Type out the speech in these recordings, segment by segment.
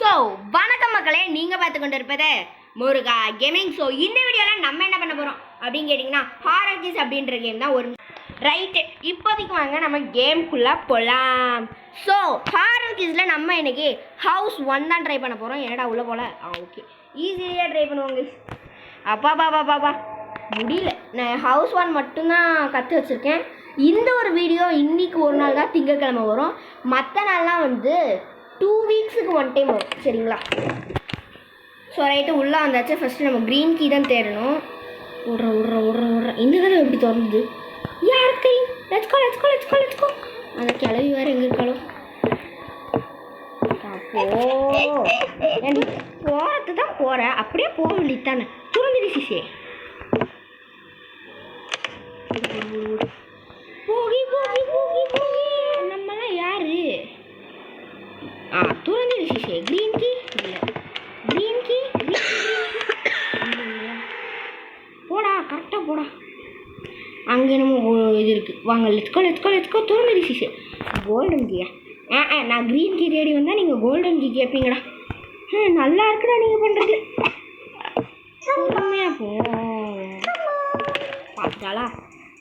So வணக்கம் மக்களே, நீங்கள் பார்த்து கொண்டு இருப்பது முருகா கேமிங். ஸோ இந்த வீடியோவில் நம்ம என்ன பண்ண போகிறோம் அப்படின்னு கேட்டிங்கன்னா, ஹாரர் கீஸ் அப்படின்ற கேம் தான். ஒரு ரைட்டு, இப்போதைக்கு வாங்க நம்ம கேம்குள்ளே போகலாம். ஸோ ஹாரர் கீஸில் நம்ம இன்னைக்கு ஹவுஸ் 1 தான் ட்ரை பண்ண போகிறோம். என்னடா உள்ளே போகல? ஓகே, ஈஸியாக ட்ரை பண்ணுவோங்க. அப்பா முடியல. நான் ஹவுஸ் 1 மட்டும்தான் கற்று வச்சுருக்கேன். இந்த ஒரு வீடியோ இன்றைக்கி ஒரு நாள் தான், திங்கட்கிழமை வரும். மற்ற நாள்லாம் வந்து 2 வீக்ஸுக்கு 1 டைம் வரும். சரிங்களா? ஸோ ரைட்டு, உள்ளே வந்தாச்சு. ஃபஸ்ட்டு நம்ம க்ரீன் கீ தான் தேடணும். விட்ற இந்த கதை எப்படி திறந்துது? யார் கை? லெட்ஸ்கோ. அந்த கிளவி வேறு எங்கே இருக்காளோ? அப்போ போகிறது தான் போகிறேன், அப்படியே போக வேண்டியது தானே. துறந்துடி சிசே. போகி நம்மளாம் யாரு? துறந்துடி சிசே. க்ரீன் கீ இல்லை, க்ரீன் கீ போடா, கரெக்டாக போடா. அங்கே நம்ம இது இருக்குது, வாங்க. லெட்ஸ்கோ. துறந்துடி சிசே. கோல்டன் கீயா? நான் க்ரீன் கீ தேடி வந்தால் நீங்கள் கோல்டன் கீ கேட்பீங்கடா. நல்லா இருக்குடா நீங்கள் பண்ணுறது. பொறுமையாக போ. பார்த்துட்டாளா?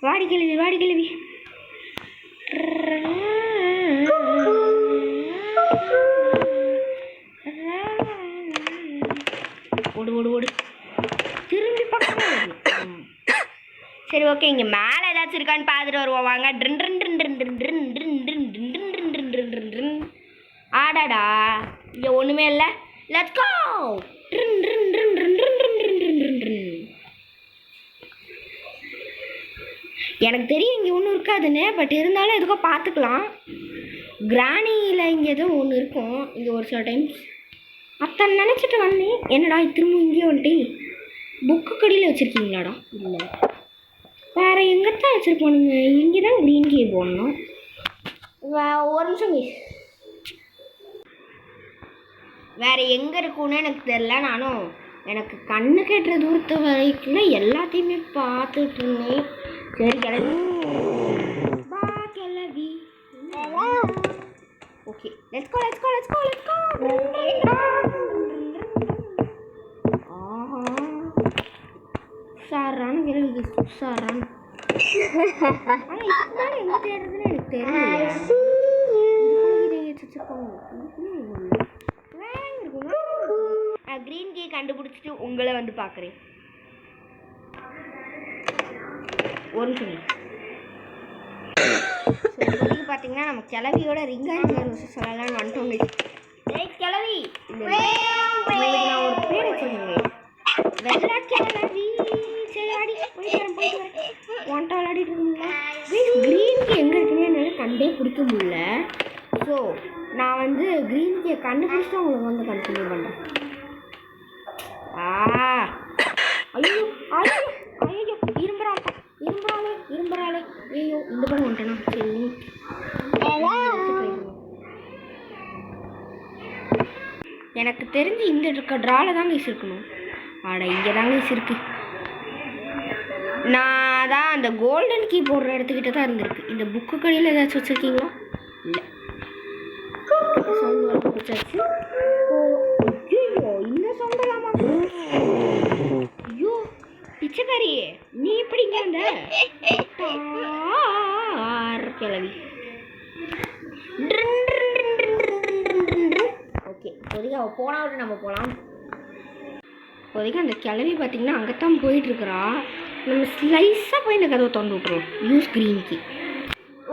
வாடி கிழவி. ஓடு. திரும்பி பக்கம். சரி, ஓகே. இங்கே மேலே ஏதாச்சும் இருக்கான்னு பார்த்துட்டு வருவோம் வாங்க. ஆடாடா, இங்கே ஒன்றுமே இல்லை. Let's go. எனக்கு தெரியும் இங்கே ஒன்றும் இருக்காதுன்னு, பட் இருந்தாலும் எதுக்கோ பார்த்துக்கலாம். கிராணியில் இங்கே எதுவும் ஒன்று இருக்கும். இங்கே ஒரு சில டைம்ஸ் அத்தனை நினச்சிட்டு வந்தேன். என்னடா திரும்ப இங்கேயே வந்துட்டு புக்கு கடியில் வச்சுருக்கீங்களாடா? இல்லை, வேறு எங்கத்தான் வச்சுருப்பானுங்க. இங்கே தான் க்ரீன் கீ போடணும். ஒரு நிமிஷம். வேறு எங்கே இருக்குன்னு எனக்கு தெரில. நானும் எனக்கு கண்ணு கெட்டுற தூரத்து வரைக்கும் எல்லாத்தையுமே பார்த்துட்டு இருந்தேன். சரி கிளவி. Okay, let's go. சாரான கிளவி, சாரான. ஆனால் இதுதான் எங்கே தேடுறதுன்னு எனக்கு தெரியல. க்ரீன் கீ கண்டுபிடிச்சிட்டு உங்களை வந்து பார்க்குறேன். ஒரு நிமிஷம். இப்போதைக்கு பார்த்தீங்கன்னா நம்ம கிளவியோட ரிங்காரிங் சொல்லலாம்னு வந்துட்டோங்க. கிளவி, நான் ஒரு பேர் வச்சுருந்தேங்க. வெள்ளா கிளவி. சரி, ஆடி போயிட்டு வரேன். ஒன்ட்டா விளையாடிட்டு இருக்கீங்களா? க்ரீன் கீ எங்கே இருக்குன்னு என்னால் கண்டே பிடிக்க முடியல. ஸோ நான் வந்து க்ரீன் கீயை கண்டுபிடிச்சிட்டு உங்களுக்கு வந்து கண்டினியூ பண்ணுறேன். ஐயோ இரும்புறாளே. ஐயோ, இந்த படம் வந்துட்டேனா? சரி, எனக்கு தெரிஞ்சு இந்த இருக்க ட்ராவில் தாங்க ஈஸ் இருக்கணும். இங்கே தாங்க ஈஸ் இருக்கு. நான் தான் அந்த கோல்டன் கீ போடுற இடத்துக்கிட்ட தான் இருந்திருக்கு. இந்த புக்கு கடையில் ஏதாச்சும் வச்சுருக்கீங்களா? இல்லை. சவுண்ட் பிடிச்சாச்சு. ஐயோ, இந்த சவுண்டலாமா? ஐயோ பிச்சைக்காரி, நீ எப்படி இங்கே வந்த? கிளவி. ஓகே, இப்போதைக்கு அவள் போனாவிட்டு நம்ம போகலாம். இப்போதைக்கு அந்த கிளவி பார்த்தீங்கன்னா அங்கேத்தான் போயிட்டுருக்குறா. நம்ம ஸ்லைஸாக போய் இந்த கதவை திறந்து விட்ருவோம். Use green key.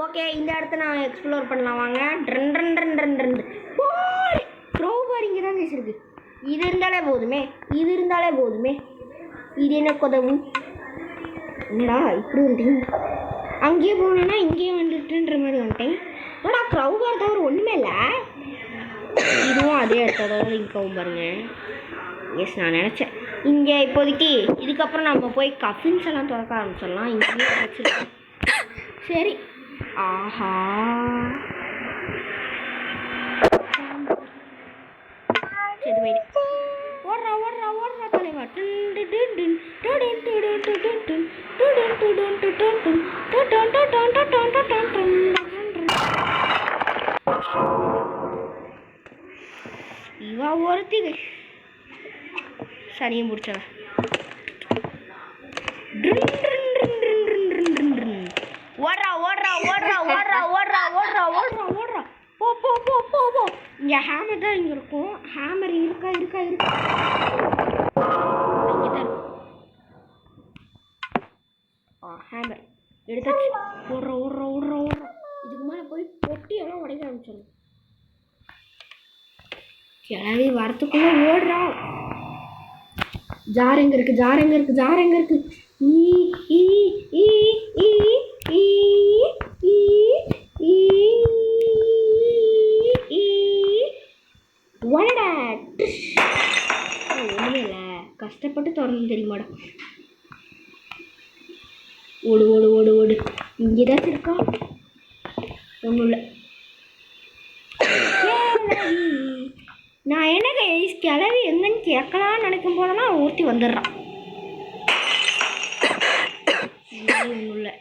ஓகே, இந்த இடத்த நான் எக்ஸ்ப்ளோர் பண்ணலாம் வாங்க. க்ரோவர் இங்கே தான் பேசியிருக்கு. இது இருந்தாலே போதுமே. இது என்ன கொதவு? என்னடா இப்படி வந்துட்டீங்க? அங்கேயே போனேன்னா இங்கேயே வந்துட்டுன்ற மாதிரி வந்துட்டேன். என்னடா க்ரௌவர் தவிர ஒன்றுமே இல்லை. இதுவும் அதே இடத்தோட லிங்கவும் பாருங்க. எஸ், நான் நினச்சேன். இங்கே இப்போதைக்கு இதுக்கப்புறம் நம்ம போய் கஃபின்ஸ் எல்லாம் திறக்க ஆரம்பிச்சிடலாம். இங்கேயே வச்சுருக்கேன். சரி. ஆஹா, சரி போயிடு. ஓடுறா தலைவா. இவா ஒருத்தி சனியும் பிடிச்சவன். ஓடுறா ஓடுறா ஓடுறா ஓடுறா ஓடுறா ஓடுறா ஓடுறா ஓடுறா. போ போ போ போ போ. இங்கே ஹேமர் தான் இங்கே இருக்கும். ஹேமர் இருக்கா இருக்கா இருக்கா இங்கே தான் இருக்கும். ஹேமர் எடுத்தாச்சு. ஓடுறா ஓடுறா ஓடுறா ஓடுறா. இதுக்கு மேலே போய் பொட்டியெல்லாம் உடைக்க ஆரம்பிச்சிடணும். கிளவி வரத்துக்குள்ளே ஓடுறா. ஜார் எங்கே இருக்குது ஜார் எங்கே இருக்குது ஜார் எங்கே இருக்குது? ஒண்ணுமே இல்லை, கஷ்டப்பட்டு திறந்து தெரியுமாடா. ஓடு ஓடு ஓடு ஓடு. இங்கே ஏதாச்சும் இருக்கா? ஒன்றும் இல்லை. நான் என்ன கிளவி எங்கன்னு கேட்கலான்னு நினைக்கும் போதெல்லாம் ஊற்றி வந்துடுறான். ஒன்றும் இல்லை.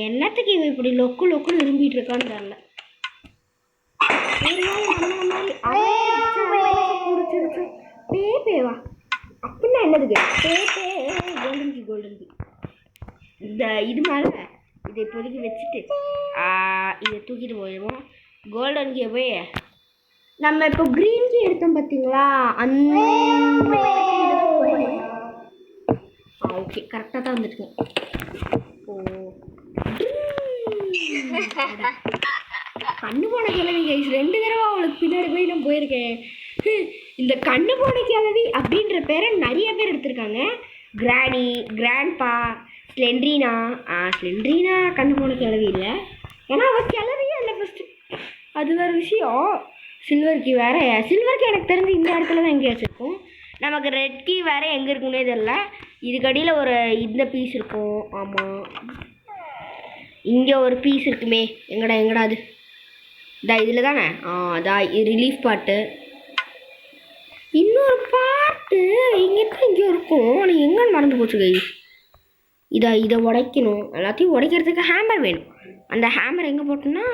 என்னத்துக்கு இவன் இப்படி லொக்கு லொக்குன்னு விரும்பிட்டு இருக்கான்னு தெரியல. பேவா அப்படின்னா என்னதுக்கு? Golden key golden key. இந்த இது மேலே இதை இப்போதைக்கு வச்சுட்டு இதை தூக்கிட்டு போயிடுவோம். கோல்டன் கீயை போய் நம்ம இப்போ க்ரீன் கீ எடுத்தோம் பார்த்தீங்களா, அந்த ஓகே கரெக்டாக தான் வந்துட்டுங்க. கண்ணு போன கிழவி கைஸ் 2 தடவை அவளுக்கு பின்னாடி போய் நான் போயிருக்கேன். இந்த கண்ணு போன கிழவி அப்படின்ற பேரை நிறைய பேர் எடுத்திருக்காங்க. கிராணி, கிராண்ட்பா, ஸ்லெண்ட்ரீனா. ஸ்லெண்ட்ரீனா கண்ணு போன கிழவி இல்லை, ஏன்னா அவள் கிழவியே இல்லை ஃபஸ்ட்டு. அது வேறு விஷயம். சில்வர் கீ வேறு. சில்வர் கீ எனக்கு தெரிஞ்சு இந்த இடத்துல தான் எங்கேயாச்சும் இருக்கும். நமக்கு ரெட் கீ வேறு எங்கே இருக்குன்னே தெரியல. இதுக்கடியில் ஒரு இந்த பீஸ் இருக்கும். ஆமாம், இங்கே ஒரு பீஸ் இருக்குமே. எங்கடா எங்கடா அது? இதில் தானே. அதான் ரிலீஃப் பாட்டு. இன்னொரு பாட்டு இங்கே தான் இங்கே இருக்கும், ஆனால் எங்கன்னு மறந்து போச்சு கை. இதை உடைக்கணும். எல்லாத்தையும் உடைக்கிறதுக்கு ஹேமர் வேணும். அந்த ஹேமர் எங்கே போட்டோன்னா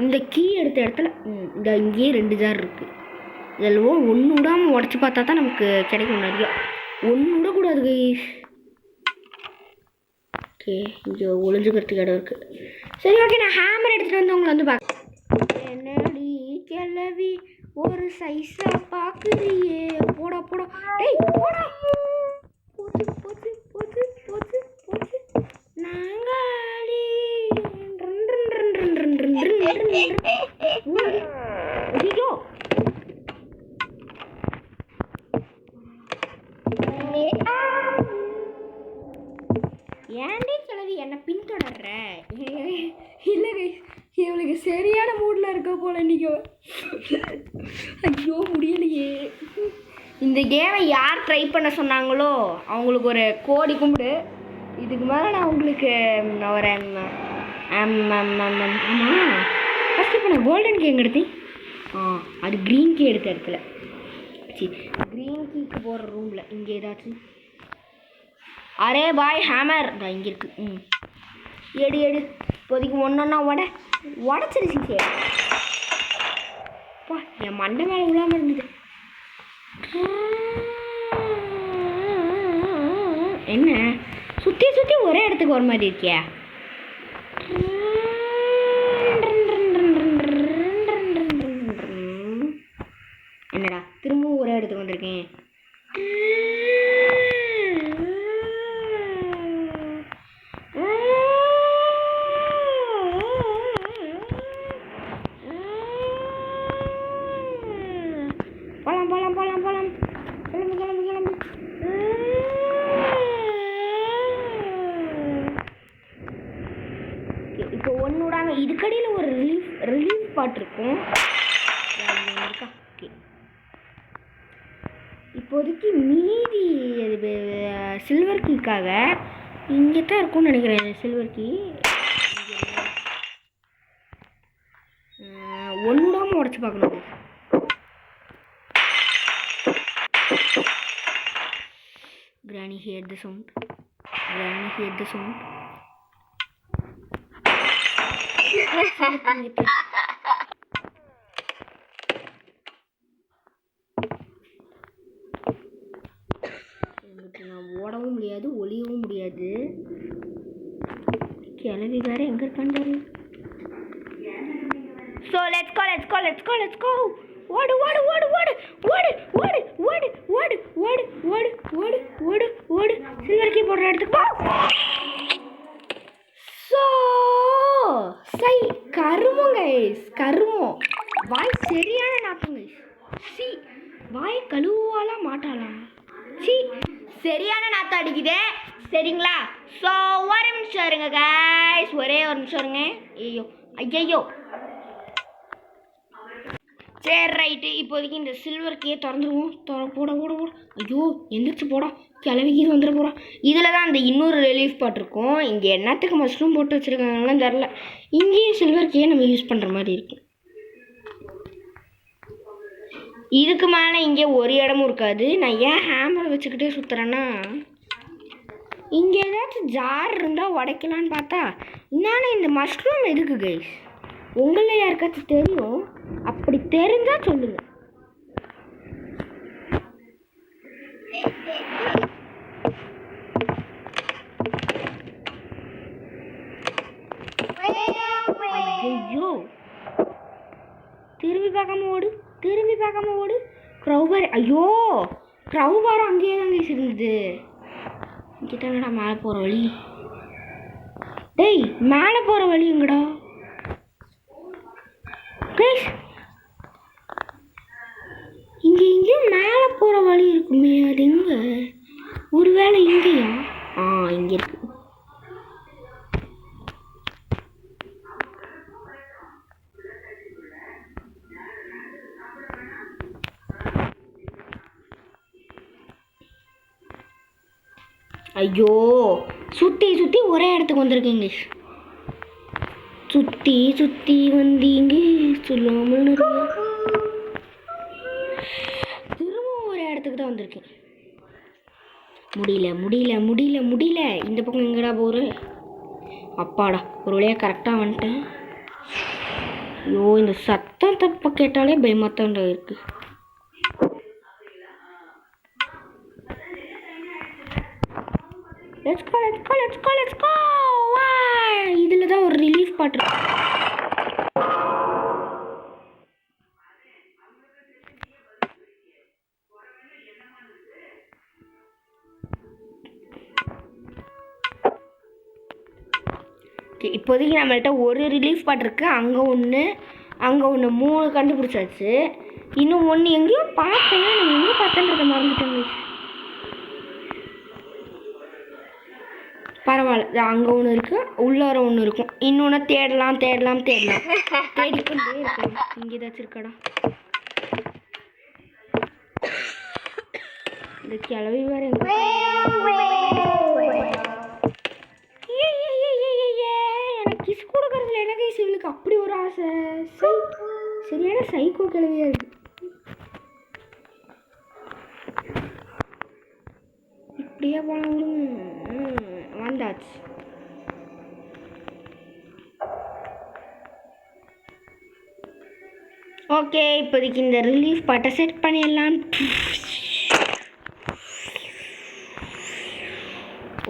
இந்த கீ எடுத்த இடத்துல இங்கேயே 2 ஜார் இருக்குது. இதெல்லாம் ஒன்று விடாமல் உடச்சி பார்த்தா தான் நமக்கு கிடைக்கும் நிறையா. ஒன்று விடக்கூடாது கை. ஓகே, இங்கே ஒளிஞ்சுக்கிறதுக்கு இடம் இருக்குது. சரி ஓகே, நான் ஹேமர் எடுத்துகிட்டு வந்து உங்களை வந்து பார்க்க. என்னடி கிளவி ஒரு சைஸா பார்க்குறியே. போடா போடா டேய் போடா. போச்சு போச்சு போச்சு போச்சு போச்சு. நாங்காடி ஐயோ ஏன்டி கிளவி என்ன பின்தொடர்ற? இல்லை இவளுக்கு சரியான மூடில் இருக்க போல இன்னைக்கு. ஐயோ முடியலையே. இந்த கேமை யார் ட்ரை பண்ண சொன்னாங்களோ அவங்களுக்கு ஒரு கோடி கும்பிடு. இதுக்கு மேலே நான் உங்களுக்கு ஒரு ஆமாம் ஃபஸ்ட்டு இப்போ நான் கோல்டன் கீ எங்கே எடுத்தேன்? அது க்ரீன் கீ எடுத்த இடத்துல. சரி, க்ரீன் கீக்கு போகிற ரூமில் இங்கே ஏதாச்சும். அரே பாய் ஹேமர் தான் இங்கே இருக்குது. எடு எடு. இப்போதைக்கு ஒன்றா உடச்சிருச்சு. சரி அப்பா, என் மண்டை மேலே விழாமல் இருந்தது. என்ன சுற்றி சுற்றி ஒரே இடத்துக்கு ஒரு மாதிரி இருக்கியா? என்னடா திரும்பவும் ஒரே இடத்துக்கு வந்திருக்கேன். போலாம் போலாம் போலாம் போலாம். கிளம்பு கிளம்பு கிளம்பு. இப்போ ஒன்று விடாம இதுக்கடியில் ஒரு ரிலீஃப் பாட்டு இருக்கும். இருக்கா? ஓகே, இப்போதைக்கு மீதி சில்வர் கீக்காக இங்கே தான் இருக்கும்னு நினைக்கிறேன். சில்வர் கீ ஒன்று விடாமல் உடச்சி பார்க்கணும். Granny heard the sound. Granny heard the sound. கிளவி வேற எங்க இருக்கான்னு. So let's go. ஓடு சில்வர் கீ போடுற இடத்துக்கு போ. So சை கருமம் கைஸ், கருமம். வாய் சரியான நாத்தம் கைஸ். சி வாய் கழுவாலாம் மாட்டாளா? சி சரியான நாத்தம் அடிக்குதே. சரிங்களா? ஸோ ஒரு நிமிஷம் இருங்க கைஸ், ஒரே ஒரு நிமிஷம் இருங்க. ஐயோ சரி ரைட்டு. இப்போதைக்கு இந்த சில்வர் கீயை திறந்துருவோம். போட ஐயோ எந்திரிச்சு போடா, கிளவிக்கு வந்துட போகிறான். இதில் தான் அந்த இன்னொரு ரிலீஃப் பாட் இருக்கும். இங்கே என்னத்துக்கு மஷ்ரூம் போட்டு வச்சுருக்காங்கன்னு தெரில. இங்கேயும் சில்வர் கீயை நம்ம யூஸ் பண்ணுற மாதிரி இருக்கும். இதுக்கு மேலே இங்கே ஒரு இடமும் இருக்காது. நான் ஏன் ஹேமரை வச்சுக்கிட்டே சுற்றுறேன்னா, இங்கே ஏதாச்சும் ஜார் இருந்தால் உடைக்கலான்னு பார்த்தா, என்னன்னா இந்த மஷ்ரூம் எதுக்கு கைஸ்? உங்களில் யாருக்காச்சும் தெரியும்? அப்படி தெரிஞ்சால் சொல்லுங்கள். ஐயோ திரும்பி பார்க்காம ஓடு. க்ரௌபார், ஐயோ க்ரௌபார் அங்கேயே தாங்க இருந்தது. கிட்டங்கடா மேலே போகிற வழி. டேய் மேலே போகிற வழி எங்கடா? இங்கே மேலே போகிற வழி இருக்குமே, அது எங்க? ஒருவேளை இங்கேயா? இங்கே இருக்கு. ஐயோ சுற்றி ஒரே இடத்துக்கு வந்திருக்கீங்க. சுற்றி வந்தீங்க சொல்லாமல் திரும்பவும் ஒரே இடத்துக்கு தான் வந்திருக்கேன். முடியல. இந்த பக்கம் எங்கடா போகிற? அப்பாடா ஒரு வழியாக கரெக்டாக வந்துட்டேன். ஐயோ இந்த சத்தம் தப்ப கேட்டாலே பயமாத்தாண்டா இருக்கு. Let's go. இதில் தான் ஒரு ரிலீஃப் பாட் இருக்கு. இப்போதைக்கு நம்மள்கிட்ட ஒரு ரிலீஃப் பாட் இருக்குது. அங்கே ஒன்று 3 கண்டுபிடிச்சாச்சு. இன்னும் ஒன்று எங்கேயோ பார்த்தேன், நான் எங்கே பார்த்தேன்றதை மறந்துட்டேங்க. பரவாயில்ல, அங்கே ஒன்று இருக்குது, உள்ளார ஒன்று இருக்கும். இன்னொன்று தேடலாம் தேடிக்கொண்டே இருக்கணும். இங்கே ஏதாச்சும் இருக்காடா? இந்த கிளவி வேற எனக்கு கிஸ் கொடுக்கறதுல எனக்கு இவளுக்கு அப்படி ஒரு ஆசை. சரியான சைக்கோ கிளவியாக இருக்கு. இப்படியே போனாலும் வந்தாச்சு. ஓகே இப்போதைக்கு இந்த ரிலீஃப் பாட்டை செட் பண்ணிடலாம்.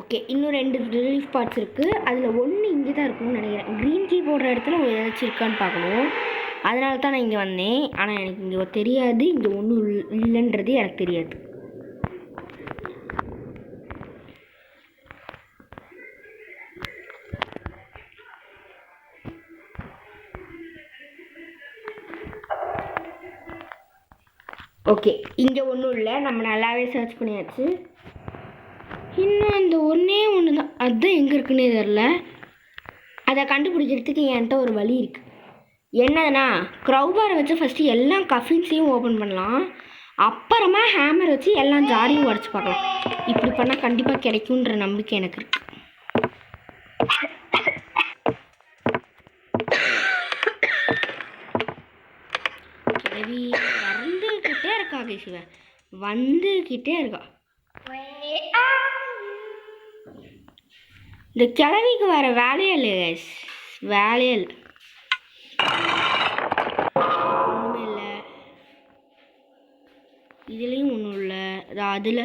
ஓகே இன்னும் 2 ரிலீஃப் பார்ட்ஸ் இருக்குது. அதில் ஒன்று இங்கே தான் இருக்கும்னு நினைக்கிறேன். க்ரீன் கீ போடுற இடத்துல ஏதாச்சும் இருக்கான்னு பார்க்கணும். அதனால தான் நான் இங்கே வந்தேன். ஆனால் எனக்கு இங்கே தெரியாது, இங்கே ஒன்றும் இல்லைன்றது எனக்கு தெரியாது. ஓகே இங்கே ஒன்றும் இல்லை, நம்ம நல்லாவே சர்ச் பண்ணியாச்சு. இன்னும் அந்த ஒன்று தான், அதுதான் எங்கே இருக்குன்னே தெரில. அதை கண்டுபிடிக்கிறதுக்கு என்கிட்ட ஒரு வழி இருக்குது. என்னதுன்னா க்ரௌபாரை வச்சு ஃபஸ்ட்டு எல்லா கஃபின்ஸையும் ஓப்பன் பண்ணலாம். அப்புறமா ஹேமர் வச்சு எல்லா ஜாரையும் உடச்சி பார்க்கலாம். இப்படி பண்ணால் கண்டிப்பாக கிடைக்குன்ற நம்பிக்கை எனக்கு இருக்குது. வந்துக்கிட்டே இருக்கா கேசிவ, வந்துக்கிட்டே இருக்கா. இந்த கிழவிக்கு வேறு வேலையே இல்லை கைஸ், வேலையே இல்லை, ஒன்றுமே இல்லை. இதுலேயும் ஒன்றும் இல்லை, அதில்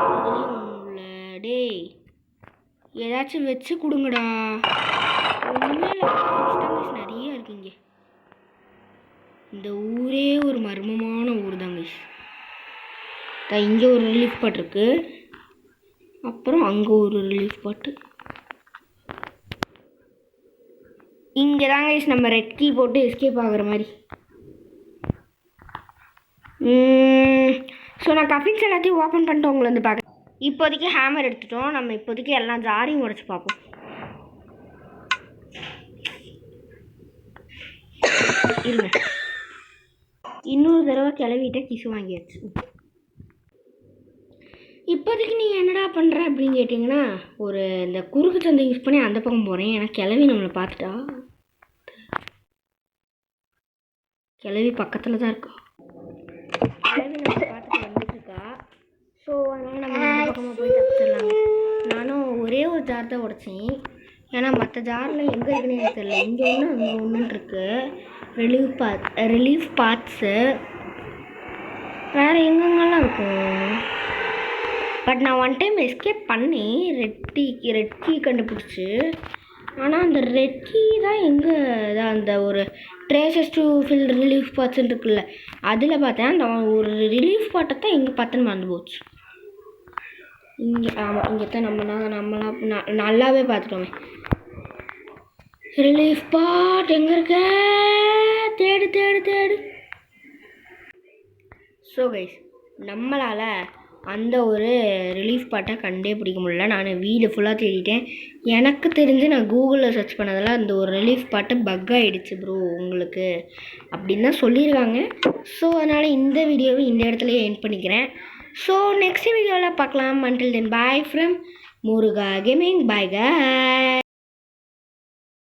இதுலேயும் ஒன்றும் இல்லை. டேய் ஏதாச்சும் வச்சு கொடுங்கடா. ஒன்றுமே இல்லை, நிறைய இருக்குங்க. இந்த ஊரே ஒரு மர்மமான ஊர் தாங்க. இங்கே ஒரு ரிலீஃப் பாட் இருக்கு, அப்புறம் அங்கே ஒரு ரிலீஃப் பாட்டு. இங்கே தாங்க நம்ம ரெட் கீ போட்டு எஸ்கேப் ஆகுற மாதிரி. ஸோ நான் கஃபின்ஸ் எல்லாத்தையும் ஓப்பன் பண்ணிட்டு உங்களை வந்து பார்க்குறேன். இப்போதைக்கு ஹேமர் எடுத்துட்டோம். நம்ம இப்போதைக்கு எல்லாம் ஜாரையும் உடச்சி பார்ப்போம். இருங்க, இன்னொரு தடவை கிளவிட்ட கிசு வாங்கியாச்சு. இப்போதைக்கு நீங்கள் என்னடா பண்ணுற அப்படின்னு கேட்டிங்கன்னா, ஒரு இந்த குறுக்கு சந்தை யூஸ் பண்ணி அந்த பக்கம் போகிறேன். ஏன்னா கிளவி நம்மளை பார்த்துட்டா. கிளவி பக்கத்தில் தான் இருக்கா. கிளவி நம்மளை பார்த்துட்டு வந்துட்டுருக்கா. ஸோ அதனால் நம்ம இந்த பக்கமாக போய் தப்பிச்சிடலாங்க. நானும் ஒரே ஒரு ஜார் தான் உடச்சேன். ஏன்னா மற்ற ஜாரில் எங்கே இருக்குன்னு எனக்கு தெரியல. இங்கே ஒன்று அங்கே ஒன்றுன்னு இருக்குது. ரிலீஃப் பாத்ஸு வேறு எங்கெங்கெல்லாம் இருக்கும். பட் நான் ஒன் டைம் எஸ்கேப் பண்ணி ரெட் கீ கண்டுபிடிச்சி. ஆனால் அந்த ரெட் கீ தான் எங்கே தான் அந்த ஒரு ட்ரேசஸ் டு ஃபில் ரிலீஃப் பாட்ஸ்ன்னு இருக்குல்ல, அதில் பார்த்தேன். அந்த ஒரு ரிலீஃப் பாட்டை தான் எங்கே பார்த்தேன்னு மறந்து போச்சு. இங்கே ஆமாம், இங்கே தான் நம்மளாம் நல்லாவே பார்த்துட்டோமே. ரிலீஃப் பாட் எங்கே இருக்க? தேடு தேடு தேடு. ஸோ கைஸ், நம்மளால் அந்த ஒரு ரிலீஃப் பாட்டை கண்டே பிடிக்க முடியல. நான் வீடு ஃபுல்லாக தேடிட்டேன். எனக்கு தெரிஞ்சு நான் கூகுளில் சர்ச் பண்ணதில் அந்த ஒரு ரிலீஃப் பாட்டு பக் ஆகிடுச்சு ப்ரோ உங்களுக்கு அப்படின்னு தான் சொல்லியிருக்காங்க. ஸோ அதனால் இந்த வீடியோவை இந்த இடத்துலையே எண்ட் பண்ணிக்கிறேன். ஸோ நெக்ஸ்ட் வீடியோவில் பார்க்கலாம். Until then bye from Muruga gaming. Bye காய்.